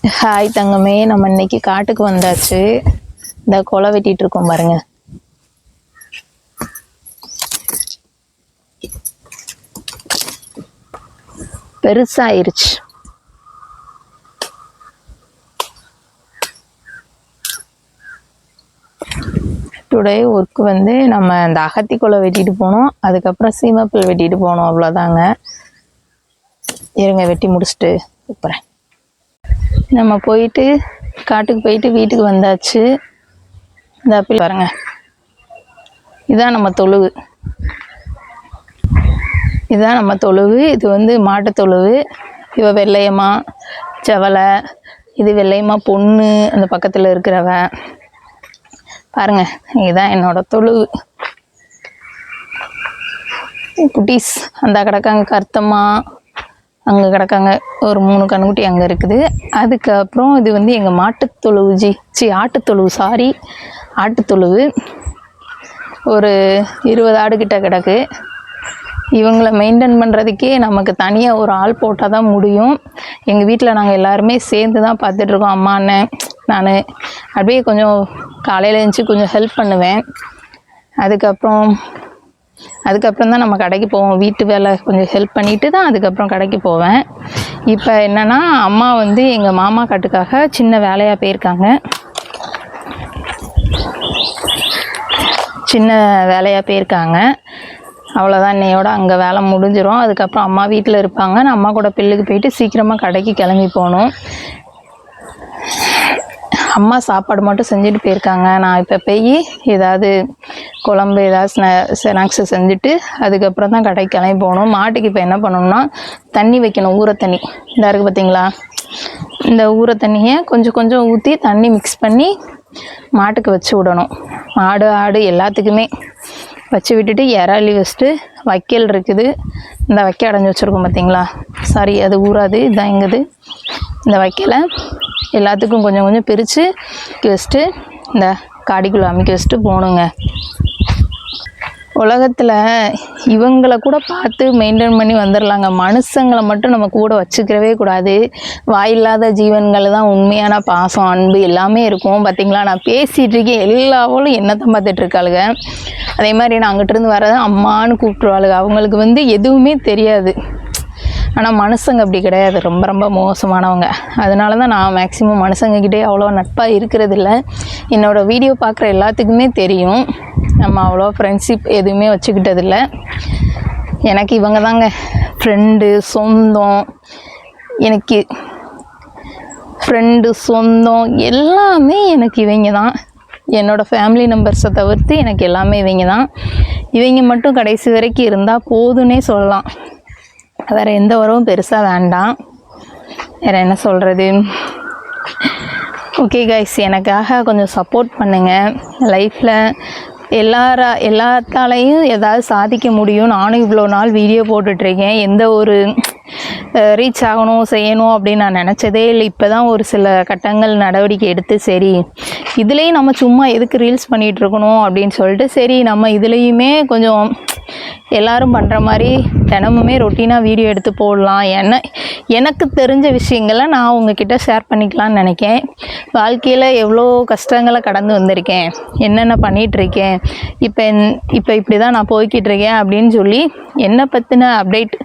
Hi தங்கமே, நம்ம இன்னைக்கு காட்டுக்கு வந்தாச்சு. இந்த கொலை வெட்டிட்டு இருக்கோம் பாருங்க. பெருசாயிருச்சு. டுடே ஒர்க் வந்து நம்ம இந்த அகத்தி கொலை வெட்டிட்டு போனோம், அதுக்கப்புறம் சீமப்பில் வெட்டிட்டு போனோம், அவ்வளோதாங்க. இருங்க வெட்டி முடிச்சுட்டு கூப்பிட்றேன். நம்ம போயிட்டு காட்டுக்கு போயிட்டு வீட்டுக்கு வந்தாச்சு. இந்த அப்படி பாருங்க, இதுதான் நம்ம தொழுவு. இதுதான் நம்ம தொழுவு. இது வந்து மாட்டு தொழுவு. இவ வெள்ளையம்மா செவலை, இது வெள்ளையம்மா பொண்ணு அந்த பக்கத்தில் இருக்கிறவ பாருங்க. இதுதான் என்னோட தொழுவு. குட்டீஸ் அந்த கிடக்காங்க, கருத்தம்மா அங்கே கிடக்காங்க, ஒரு 3 கண்ணுக்குட்டி அங்கே இருக்குது. அதுக்கப்புறம் இது வந்து எங்கள் மாட்டுத்தொழுவு ஆட்டுத்தொழுவு, ஆட்டுத்தொழுவு. ஒரு 20 ஆடுகிட்ட கிடக்கு. இவங்களை மெயின்டைன் பண்ணுறதுக்கே நமக்கு தனியாக ஒரு ஆள் போட்டால் தான் முடியும். எங்கள் வீட்டில் நாங்கள் எல்லாருமே சேர்ந்து தான் பார்த்துட்ருக்கோம். அம்மா, அண்ணன், நான் அப்படியே கொஞ்சம் காலையில் எழுந்துச்சி கொஞ்சம் ஹெல்ப் பண்ணுவேன். அதுக்கப்புறம் தான் நம்ம கடைக்கு போவோம். வீட்டு வேலை கொஞ்சம் ஹெல்ப் பண்ணிட்டு தான் அதுக்கப்புறம் கடைக்கு போவேன். இப்போ என்னென்னா, அம்மா வந்து எங்கள் மாமா காட்டுக்காக சின்ன வேலையாக போயிருக்காங்க. அவ்வளோதான், இன்னையோட அங்கே வேலை முடிஞ்சிடும். அதுக்கப்புறம் அம்மா வீட்டில் இருப்பாங்க. நான் அம்மா கூட பில்லுக்கு போயிட்டு சீக்கிரமாக கடைக்கு கிளம்பி போகணும். அம்மா சாப்பாடு மட்டும் செஞ்சுட்டு போயிருக்காங்க. நான் இப்போ போய் ஏதாவது குழம்பு ஏதாவது ஸ்நாக்ஸு செஞ்சுட்டு அதுக்கப்புறம் தான் கடைக்கு கிளம்பி போகணும். மாட்டுக்கு இப்போ என்ன பண்ணணும்னா, தண்ணி வைக்கணும். ஊற தண்ணி இந்த இருக்குது பார்த்தீங்களா, இந்த ஊற தண்ணியை கொஞ்சம் கொஞ்சம் ஊற்றி தண்ணி மிக்ஸ் பண்ணி மாட்டுக்கு வச்சு விடணும். மாடு ஆடு எல்லாத்துக்குமே வச்சு விட்டுட்டு இறாலி வச்சுட்டு வைக்கல் இருக்குது. இந்த வைக்க அடைஞ்சி வச்சுருக்கோம் பார்த்தீங்களா, சாரி அது ஊறாது, இதுதான் எங்குது. இந்த வைக்கலை எல்லாத்துக்கும் கொஞ்சம் கொஞ்சம் பிரித்து வச்சுட்டு இந்த காடிக்குள்ளே அமைக்க வச்சுட்டு போகணுங்க. உலகத்தில் இவங்களை கூட பார்த்து மெயின்டைன் பண்ணி வந்துடலாங்க. மனுஷங்களை மட்டும் நம்ம கூட வச்சுக்கிறவே கூடாது. வாயில்லாத ஜீவன்கள் தான் உண்மையான பாசம், அன்பு எல்லாமே இருக்கும். பார்த்திங்களா, நான் பேசிகிட்டு இருக்கேன், எல்லாவளும் என்னத்தான் பார்த்துட்டு இருக்காளுங்க. அதே மாதிரி நான் அங்கிட்டிருந்து வரதை அம்மானு கூப்பிட்ருவாளுங்க. அவங்களுக்கு வந்து எதுவுமே தெரியாது. ஆனால் மனுஷங்க அப்படி கிடையாது, ரொம்ப ரொம்ப மோசமானவங்க. அதனால தான் நான் மேக்ஸிமம் மனுஷங்கக்கிட்டே அவ்வளோ நட்பாக இருக்கிறதில்ல. என்னோடய வீடியோ பார்க்குற எல்லாத்துக்குமே தெரியும், நம்ம அவ்வளோ ஃப்ரெண்ட்ஷிப் எதுவுமே வச்சுக்கிட்டதில்ல. எனக்கு இவங்க தாங்க ஃப்ரெண்டு, சொந்தம். எனக்கு ஃப்ரெண்டு, சொந்தம் எல்லாமே எனக்கு இவங்க தான். என்னோடய ஃபேமிலி மெம்பர்ஸை தவிர்த்து எனக்கு எல்லாமே இவங்க தான். இவங்க மட்டும் கடைசி வரைக்கும் இருந்தால் போதுன்னே சொல்லலாம். வேறு எந்த உறவும் பெருசாக வேண்டாம். வேறு என்ன சொல்கிறது. ஓகே கைஸ், எனக்காக கொஞ்சம் சப்போர்ட் பண்ணுங்கள். லைஃப்பில் எல்லாத்தாலையும் ஏதாவது சாதிக்க முடியும். நானும் இவ்வளோ நாள் வீடியோ போட்டுட்ருக்கேன். எந்த ஒரு ரீச் ஆகணும் செய்யணும் அப்படின்னு நான் நினச்சதே இல்லை. இப்போ தான் ஒரு சில கட்டங்கள் நடவடிக்கை எடுத்து, சரி இதுலேயும் நம்ம சும்மா எதுக்கு ரீல்ஸ் பண்ணிகிட்ருக்கணும் அப்படின்னு சொல்லிட்டு, சரி நம்ம இதுலேயுமே கொஞ்சம் எல்லோரும் பண்ணுற மாதிரி தினமுமே ரொட்டீனாக வீடியோ எடுத்து போடலாம். எனக்கு தெரிஞ்ச விஷயங்களை நான் உங்ககிட்ட ஷேர் பண்ணிக்கலான்னு நினைக்கேன். வாழ்க்கையில் எவ்வளோ கஷ்டங்களை கடந்து வந்திருக்கேன், என்னென்ன பண்ணிகிட்ருக்கேன், இப்போ இப்படி தான் நான் போய்கிட்டுருக்கேன் அப்படின்னு சொல்லி என்னை பற்றின அப்டேட்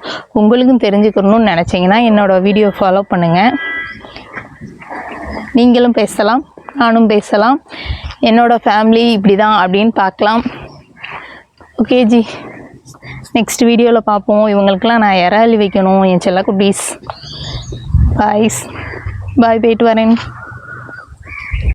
உங்களுக்கும் தெரிஞ்சுக்கணும்னு நினச்சிங்கன்னா என்னோடய வீடியோ ஃபாலோ பண்ணுங்கள். நீங்களும் பேசலாம், நானும் பேசலாம். என்னோடய ஃபேமிலி இப்படி தான் அப்படின்னு பார்க்கலாம். ஓகே ஜி, நெக்ஸ்ட் வீடியோவில் பார்ப்போம். இவங்களுக்கெல்லாம் நான் இறாலி வைக்கணும், என் செல்ல குட்டீஸ். பாய், போயிட்டு வரேன்.